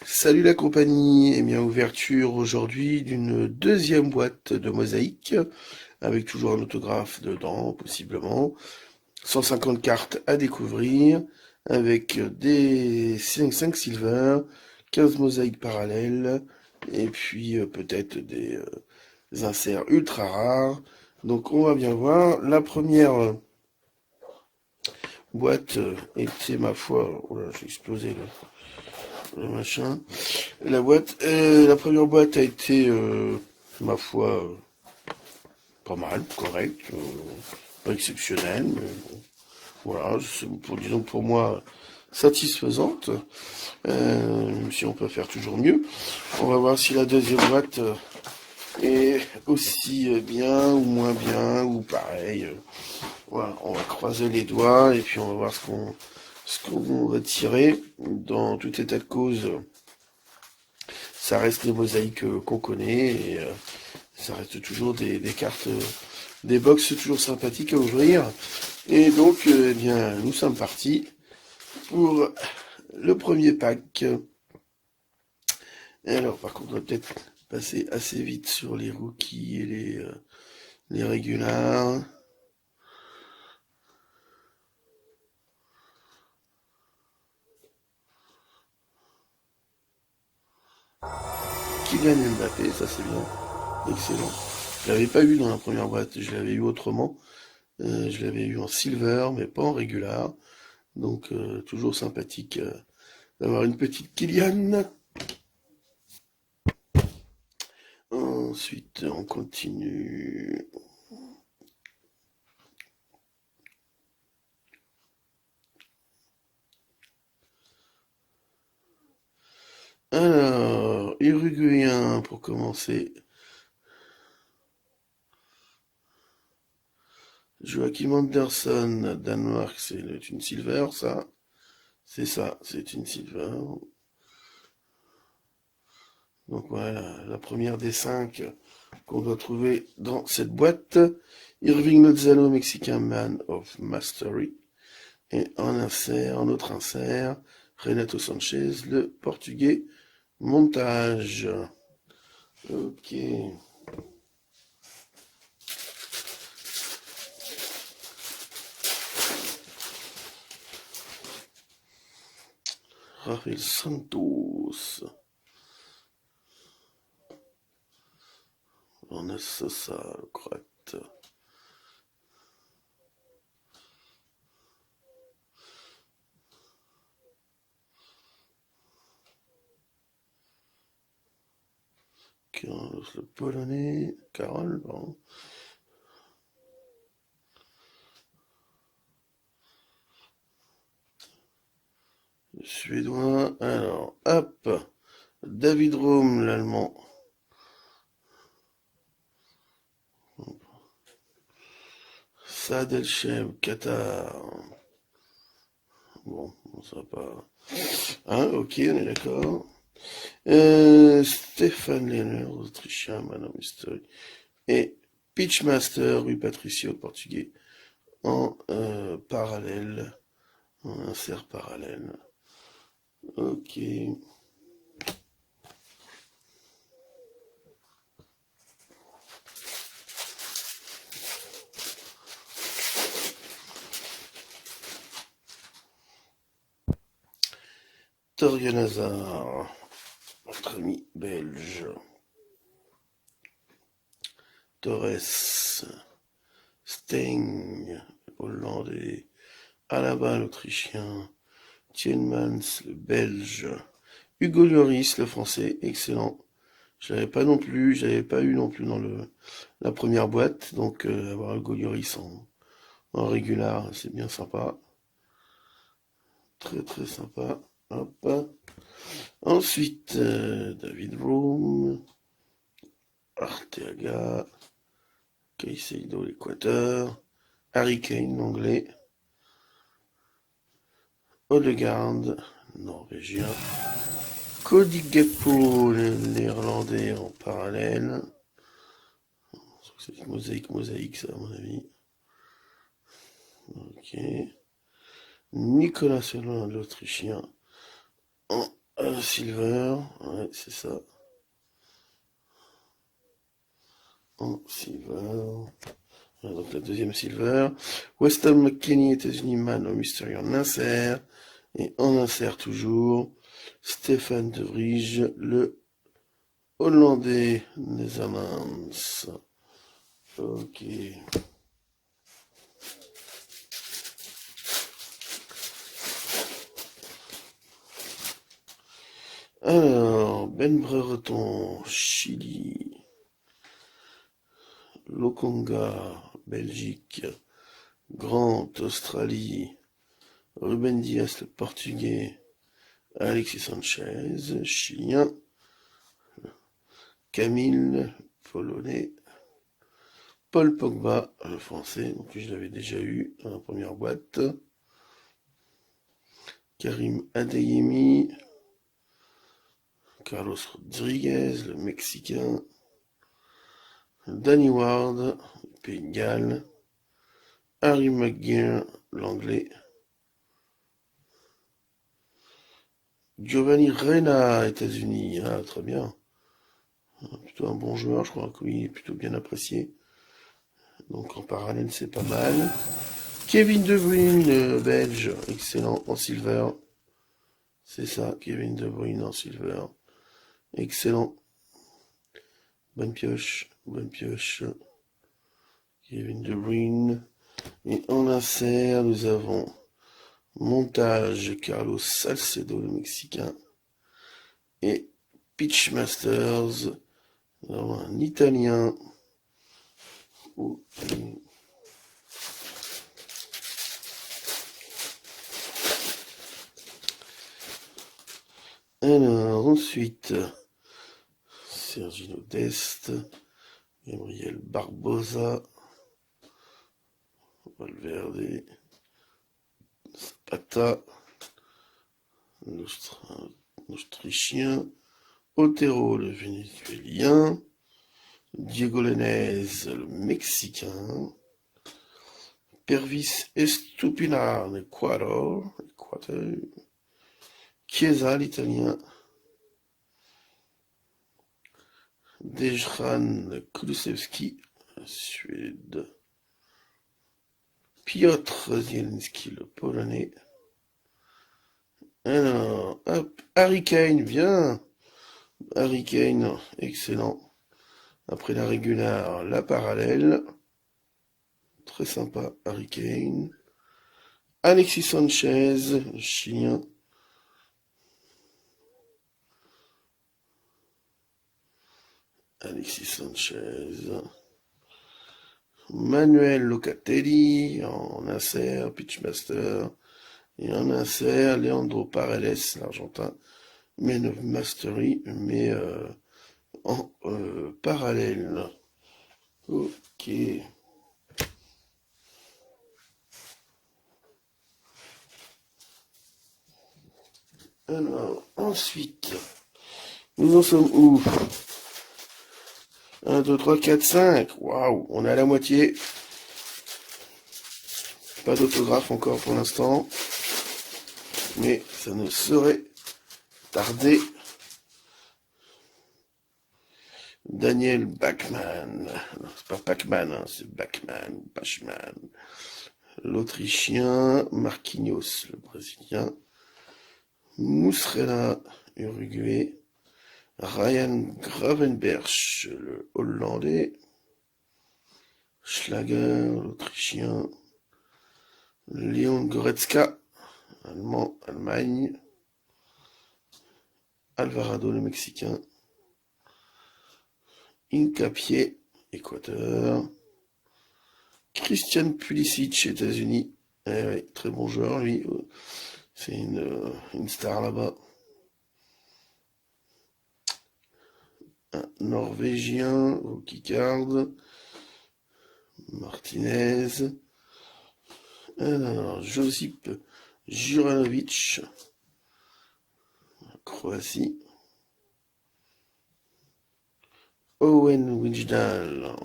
Salut la compagnie, et bien ouverture aujourd'hui d'une deuxième boîte de mosaïques, avec toujours un autographe dedans, possiblement. 150 cartes à découvrir, avec des 5 silver, 15 mosaïques parallèles, et puis peut-être des inserts ultra rares. Donc on va bien voir. La première boîte était ma foi... Oh là, j'ai explosé le machin. La première boîte a été, ma foi, pas mal, correct, pas exceptionnelle, mais bon, voilà, disons pour moi satisfaisante, même si on peut faire toujours mieux. On va voir si la deuxième boîte est aussi bien ou moins bien ou pareil. Voilà, on va croiser les doigts et puis on va voir ce qu'on va tirer. Dans tout état de cause, ça reste les mosaïques qu'on connaît et ça reste toujours des cartes, des box toujours sympathiques à ouvrir. Et donc, eh bien, nous sommes partis pour le premier pack. Et alors, par contre, on va peut-être passer assez vite sur les rookies et les régulars. Kylian Mbappé, ça c'est bien, excellent. Je l'avais pas eu dans la première boîte, je l'avais eu autrement. Je l'avais eu en silver, mais pas en régular. Donc, toujours sympathique d'avoir une petite Kylian. Ensuite, on continue. Alors, Uruguayen pour commencer. Joachim Anderson, Danemark, c'est une silver, ça. C'est ça, c'est une silver. Donc voilà, la première des 5 qu'on doit trouver dans cette boîte. Irving Lozano, Mexicain Man of Mastery. Et en autre insert, Renato Sanchez, le portugais montage. Ok. Rafael Santos. On a ça, le croate. Le polonais, Karol, pardon. Le suédois, alors, hop, David Rome, l'allemand. Saad El Sheikh, Qatar. Bon, ça va pas. Hein, ok, on est d'accord. Stéphane Lehner, Autrichien, Man of Mystery. Et Pitchmaster, Rui Patricio, portugais, en parallèle, en insert parallèle. Ok. Torgen Hazard, notre ami belge. Torres, Steng, hollandais. Alaba, l'autrichien. Tielemans, le belge. Hugo Lloris, le français, excellent. Je l'avais pas non plus, j'avais pas eu non plus dans la première boîte, donc avoir Hugo Lloris en régular, c'est bien sympa. Très très sympa. Hop. Ensuite, David Rome, Arteaga, Caicedo, l'Équateur, Harry Kane, l'Anglais, Odegaard, Norvégien, Cody Gakpo, le Néerlandais en parallèle. C'est mosaïque, ça, à mon avis. Ok. Nicolas Selin, l'Autrichien, en silver, ouais, c'est ça. En silver. Voilà, donc la deuxième silver. Weston McKennie, États-Unis, man au mystérieux en insert. Et en insert toujours. Stéphane De Vrij, le Hollandais Netherlands. Ok. Alors, Ben Brereton, Chili. Lokonga, Belgique. Grant, Australie. Ruben Dias, le Portugais. Alexis Sanchez, Chilien. Camille, Polonais. Paul Pogba, le Français, donc je l'avais déjà eu dans la première boîte. Karim Adeyemi. Carlos Rodriguez, le Mexicain. Danny Ward, Pays de Galles. Harry McGuire, l'Anglais. Giovanni Reina, États-Unis. Ah, très bien. Plutôt un bon joueur, je crois qu'il est plutôt bien apprécié. Donc en parallèle, c'est pas mal. Kevin De Bruyne, belge, excellent, en silver. C'est ça, Kevin De Bruyne en silver. Excellent. Bonne pioche, bonne pioche. Kevin De Bruyne. Et en insert, nous avons montage Carlos Salcedo, le Mexicain. Et Pitch Masters. Nous avons un Italien. Alors, ensuite, Sergino Dest, Gabriel Barbosa, Valverde, Zapata, l'Autrichien, Otero, le Vénézuélien, Diego Lainez, le Mexicain, Pervis Estupiñán, l'Équateur, Chiesa, l'Italien, Dejan Kulusevski, Suède, Piotr Zielinski, le Polonais. Alors, hop, Harry Kane, bien. Harry Kane, excellent. Après la régulière, la parallèle. Très sympa, Harry Kane. Alexis Sanchez, chilien. Alexis Sanchez. Manuel Locatelli en insert, Pitchmaster. Et en insert, Leandro Paredes, l'Argentin. Men of Mastery, mais en parallèle. Ok. Alors, ensuite, nous en sommes où? 1, 2, 3, 4, 5. Waouh, on est à la moitié. Pas d'autographe encore pour l'instant. Mais ça ne saurait tarder. Daniel Bachmann. Non, c'est pas Bachmann, hein, c'est Bachmann. L'Autrichien. Marquinhos, le Brésilien. Mousrella, Uruguay. Ryan Gravenberch, le Hollandais. Schlager, l'Autrichien. Leon Goretzka, Allemand, Allemagne. Alvarado, le Mexicain. Incapié, Équateur. Christian Pulisic, États-Unis. Eh ouais, très bon joueur, lui. C'est une star là-bas. Un Norvégien, Kikard. Martinez. Alors, Josip Juranovic. Croatie. Owen Wijndal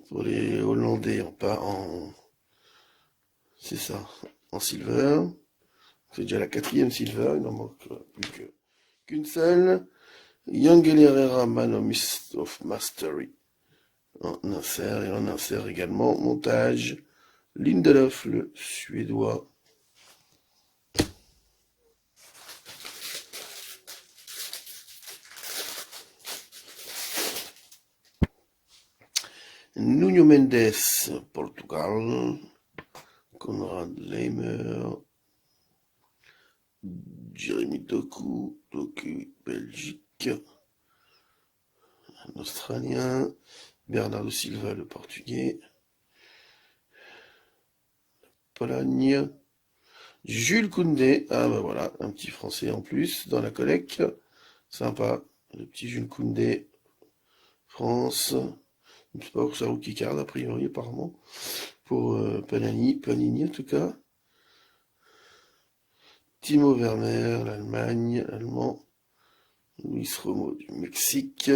pour les Hollandais, c'est ça, en silver. C'est déjà la 4e silver, il n'en manque plus qu'une seule. Yangel Herrera, Man of Mastery. En insert, et en insert également, montage. Lindelof, le Suédois. Nuno Mendes, Portugal. Konrad Leimer. Jérémy Doku, Belgique. Un Australien. Bernardo Silva, le Portugais. Pologne. Jules Koundé. Ah ben voilà, un petit Français en plus dans la collecte. Sympa. Le petit Jules Koundé. France. Je ne sais pas pour sa rookie card, a priori, apparemment. Pour Panini, en tout cas. Timo Werner, l'Allemagne, allemand. Luis Romo du Mexique.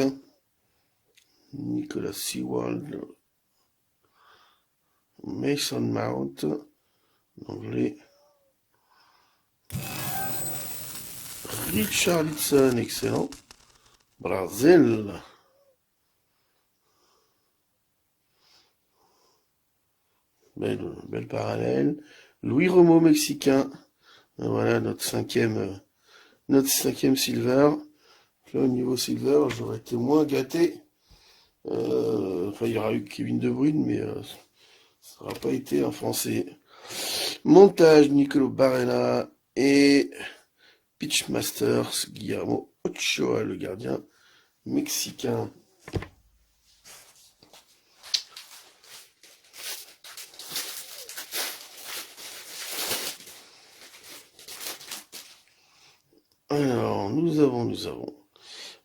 Nicolas Sewald. Mason Mount, anglais. Richarlison, excellent. Brazil. Belle parallèle. Louis Romo, mexicain. Voilà notre cinquième silver. Là, au niveau silver, j'aurais été moins gâté. Enfin, il y aura eu Kevin De Bruyne, mais ça n'aura pas été un Français. Montage, Nicolo Barella et Pitchmasters, Guillermo Ochoa, le gardien mexicain. Alors, nous avons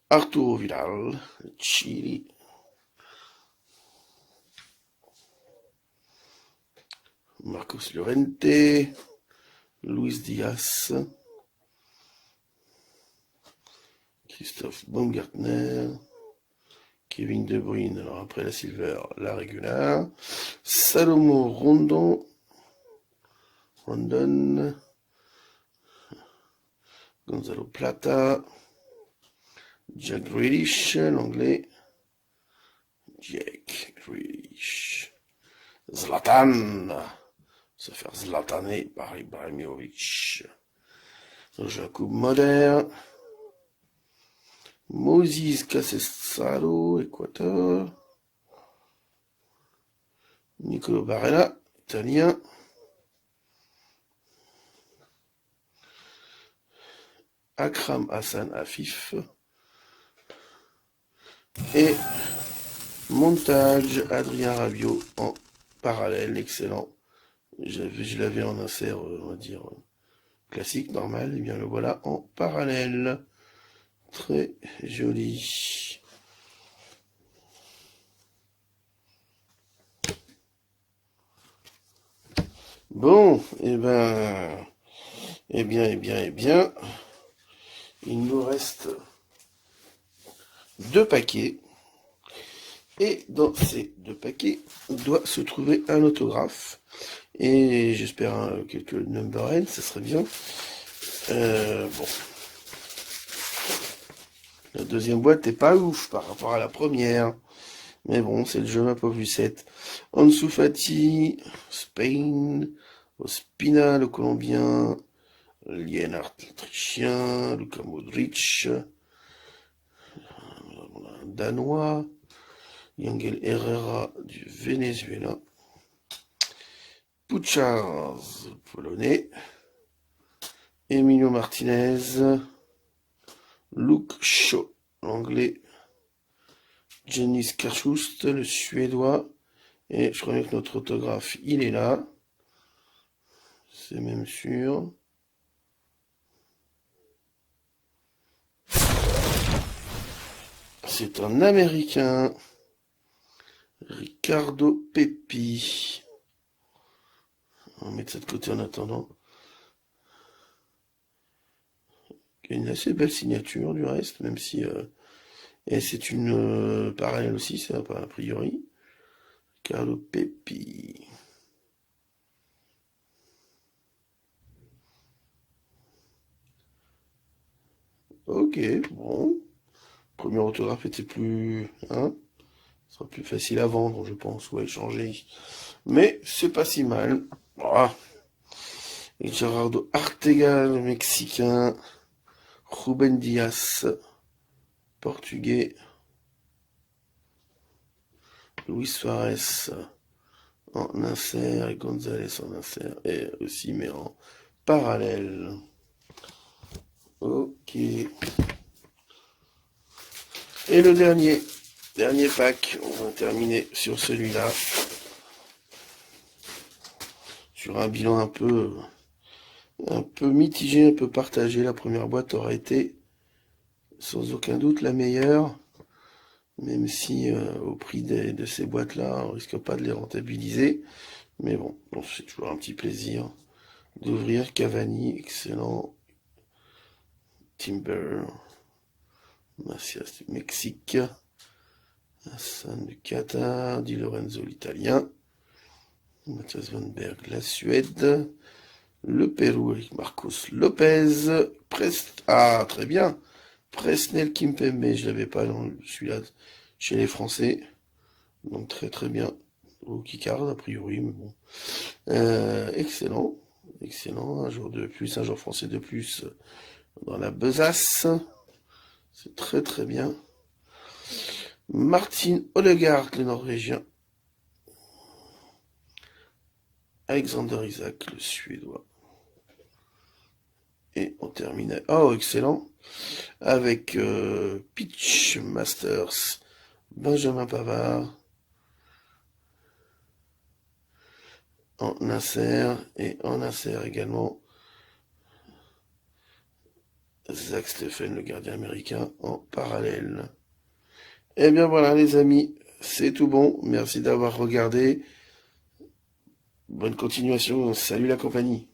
Arturo Vidal, Chili. Marcos Llorente, Luis Diaz, Christophe Baumgartner, Kevin De Bruyne, alors après la silver, la régulière, Salomo Rondon, Gonzalo Plata, Jack Grealish, l'anglais, Jack Grealish, Zlatan, se faire zlataner par Ibrahimovic, Jakub Moder, Moses Casessaro, Équateur, Nicolo Barella, italien, Akram Hassan Afif, et montage Adrien Rabiot en parallèle, excellent. Je l'avais en insert, on va dire, classique, normal, et bien le voilà en parallèle. Très joli. Bon, et bien, il nous reste 2 paquets. Et dans ces 2 paquets, doit se trouver un autographe. Et j'espère quelques number N, ça serait bien. Bon. La deuxième boîte est pas ouf par rapport à la première. Mais bon, c'est le jeu, ma pauvre Lucette. Ansu Fati, Spain, Ospina, le Colombien, Lienhardt, l'Autrichien, Luka Modric, un Danois, Yangel Herrera du Venezuela, Puchars, polonais, Emilio Martinez, Luke Shaw, l'anglais, Janis Karchust, le suédois, et je crois que notre autographe, il est là, c'est même sûr. C'est un Américain, Ricardo Pepi. On va mettre ça de côté en attendant. Il y a une assez belle signature du reste, même si... et c'est une parallèle aussi, c'est pas a priori. Ricardo Pepi. Ok, bon. Premier autographe était plus... Hein, ce sera plus facile à vendre, je pense, ou à échanger. Mais c'est pas si mal. Ah. Et Gerardo Arteaga, le Mexicain. Ruben Dias, Portugais. Luis Suarez en insert et Gonzalez en insert. Et aussi, mais en parallèle. Ok. Et le dernier pack, on va terminer sur celui-là. Sur un bilan un peu mitigé, un peu partagé. La première boîte aura été sans aucun doute la meilleure. Même si au prix de ces boîtes-là, on risque pas de les rentabiliser. Mais bon, c'est toujours un petit plaisir d'ouvrir. Cavani, excellent. Timber. Macias du Mexique. Hassan du Qatar. Di Lorenzo l'Italien. Matthias Van Berg, la Suède. Le Pérou avec Marcos Lopez. Ah, très bien. Presnel Kimpembe, je l'avais pas dans celui-là chez les Français. Donc très très bien. Rookie card, a priori, mais bon. Excellent. Excellent. Un jour de plus, un jour français de plus dans la besace. C'est très très bien. Martin Odegaard, le Norvégien. Alexander Isaac, le Suédois. Et on termine. Oh, excellent. Avec Pitch Masters, Benjamin Pavard. En insert et en insert également Zach Steffen, le gardien américain, en parallèle. Eh bien voilà les amis, c'est tout bon. Merci d'avoir regardé. Bonne continuation. Salut la compagnie.